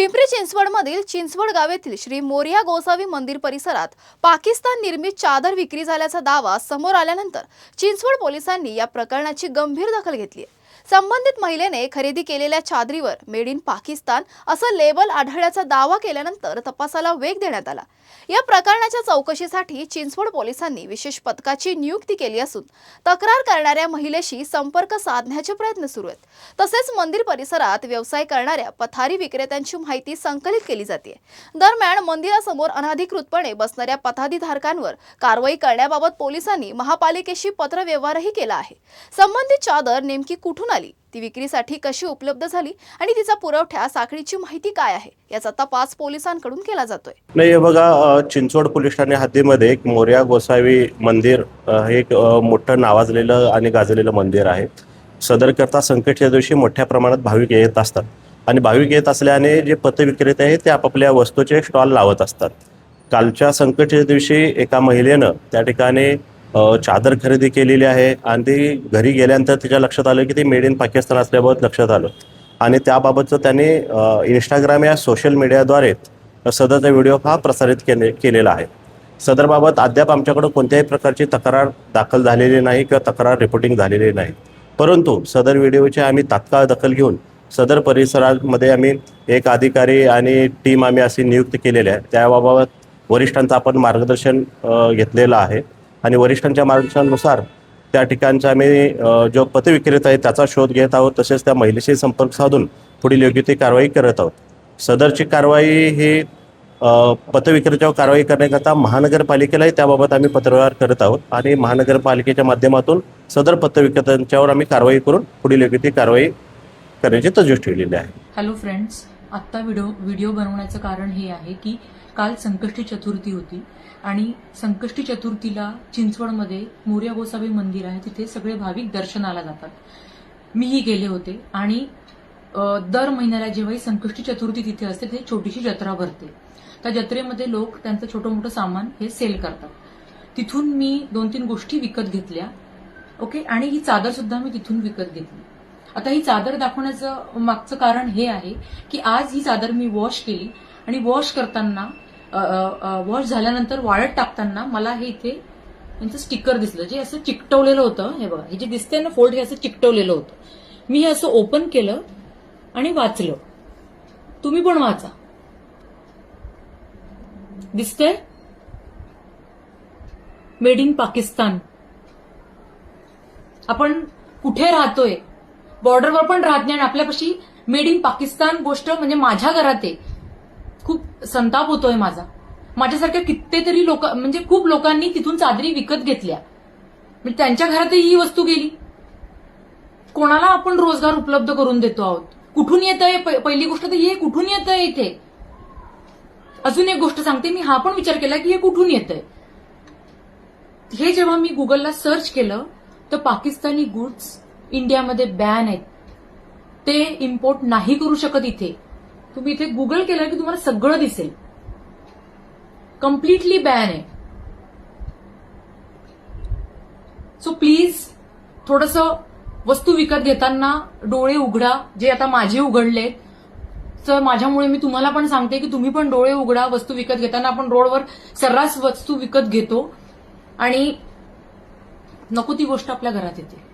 पिंपरी चिंचवडमधील चिंचवड गाव येथील श्री मोरया गोसावी मंदिर परिसरात पाकिस्तान निर्मित चादर विक्री झाल्याचा दावा समोर आल्यानंतर चिंचवड पोलिसांनी या प्रकरणाची गंभीर दखल घेतली आहे। संबंधित महिलेने खरेदी केलेल्या चादरीवर मेड इन पाकिस्तान असं लेबल आढळल्याचा दावा केल्यानंतर तपासाला वेग देण्यात आला। या प्रकरणाच्या चौकशीसाठी चिंचवड पोलिसांनी विशेष पथकाची नियुक्ती केली असून तक्रार करणाऱ्या महिलेशी संपर्क साधण्याचे प्रयत्न सुरू आहेत। तसेच मंदिर परिसरात व्यवसाय करणाऱ्या पथारी विक्रेत्यांची माहिती संकलित केली जाते। दरम्यान मंदिरासमोर अनधिकृतपणे बसणाऱ्या पथारीधारकांवर कारवाई करण्याबाबत पोलिसांनी महापालिकेशी पत्रव्यवहारही केला आहे। संबंधित चादर नेमकी कुठून आली, ती विक्रीसाठी कशी उपलब्ध झाली आणि तिचा पुरवठा साखळीची माहिती काय आहे याचा तपास पोलिसांकडून केला जातोय। नाही बघा, चिंचवड पोलीस ठाणे हद्दीमध्ये एक मोरया गोसावी मंदिर हे एक मोठं नावाजलेलं आणि गाजलेलं मंदिर आहे। सदरकरता संकटच्या दिवशी मोठ्या प्रमाणात भाविक येत असतात आणि भाविक येत असल्याने जे पथविक्रेते आहेत ते आपापल्या वस्तूचे स्टॉल लावत असतात। कालच्या संकटच्या दिवशी एका महिलेनं त्या ठिकाणी चादर खरेदी केलेली आहे आणि ती घरी गेल्यानंतर तिच्या लक्षात आलं की ती मेड इन पाकिस्तान असल्याबाबत लक्षात आलं आणि त्याबाबतचं त्याने इंस्टाग्राम या सोशल मीडियाद्वारे सदरचा व्हिडिओ हा प्रसारित केलेला आहे। सदरबाबत अद्याप आमच्याकडे कोणत्याही प्रकारची तक्रार दाखल झालेली नाही किंवा तक्रार रिपोर्टिंग झालेली नाही, परंतु सदर व्हिडिओची आम्ही तात्काळ दखल घेऊन सदर परिसरामध्ये आम्ही एक अधिकारी आणि टीम आम्ही अशी नियुक्त केलेली आहे। त्याबाबत वरिष्ठांचं आपण मार्गदर्शन घेतलेलं आहे आणि वरिष्ठांच्या मार्गदर्शनानुसार त्या ठिकाणचा आम्ही जो पथविक्रेता आहे त्याचा शोध घेत आहोत। तसेच त्या महिलेशी संपर्क साधून पुढील योग्य ती कारवाई करत आहोत। सदरची कारवाई ही पथविक्रेत्यावर कारवाई करण्याकरता महानगरपालिकेलाही त्याबाबत आम्ही पत्रव्यवहार करत आहोत आणि महानगरपालिकेच्या माध्यमातून सदर पथविक्रेत्यांच्यावर आम्ही कारवाई करून पुढील योग्य ती कारवाई करण्याची तजवीज ठेवलेली आहे। हॅलो फ्रेंड्स, आत्ता व्हिडिओ बनवण्याचं कारण हे आहे की काल संकष्टी चतुर्थी होती आणि संकष्टी चतुर्थीला चिंचवडमध्ये मोरया गोसावी मंदिर आहे, तिथे सगळे भाविक दर्शनाला जातात। मीही गेले होते आणि दर महिन्याला जेव्हाही संकष्टी चतुर्थी तिथे असते ते छोटीशी जत्रा भरते। त्या जत्रेमध्ये लोक त्यांचं छोटं मोठं सामान हे सेल करतात। तिथून मी 2-3 गोष्टी विकत घेतल्या, ओके, आणि ही चादर सुद्धा मी तिथून विकत घेतली। आता ही चादर दाखवण्याचं मागचं कारण हे आहे की आज ही चादर मी वॉश केली आणि वॉश करताना वॉश झाल्यानंतर वाळत टाकताना मला हे इथे यांचं स्टिकर दिसलं, जे असं चिकटवलेलं होतं। हे बघा, हे जे दिसतंय ना फोल्ड, हे असं चिकटवलेलं होतं। मी हे असं ओपन केलं आणि वाचलं। तुम्ही पण वाचा, दिसतंय मेड इन पाकिस्तान। आपण कुठे राहतोय, बॉर्डरवर पण राहत नाही आणि आपल्यापाशी मेड इन पाकिस्तान गोष्ट म्हणजे माझ्या घरात आहे। खूप संताप होतोय माझा। माझ्यासारख्या कितीतरी लोक म्हणजे खूप लोकांनी तिथून चादरी विकत घेतल्या, म्हणजे त्यांच्या घरातही ही वस्तू गेली। कोणाला आपण रोजगार उपलब्ध करून देतो आहोत? कुठून येत आहे? पहिली गोष्ट तर हे कुठून येत आहे इथे। अजून एक गोष्ट सांगते, मी हा पण विचार केला की हे कुठून येत आहे। हे जेव्हा मी गुगलला सर्च केलं तर पाकिस्तानी गुड्स इंडियामध्ये बॅन आहेत, ते इम्पोर्ट नाही करू शकत इथे। तुम्ही इथे गुगल केलं की तुम्हाला सगळं दिसेल, कम्प्लिटली बॅन आहे। सो प्लीज थोडंसं वस्तू विकत घेताना डोळे उघडा, जे आता माझे उघडले। तर माझ्यामुळे मी तुम्हाला पण सांगते की तुम्ही पण डोळे उघडा। वस्तू विकत घेताना आपण रोडवर सर्रास वस्तू विकत घेतो आणि नको ती गोष्ट आपल्या घरात येते।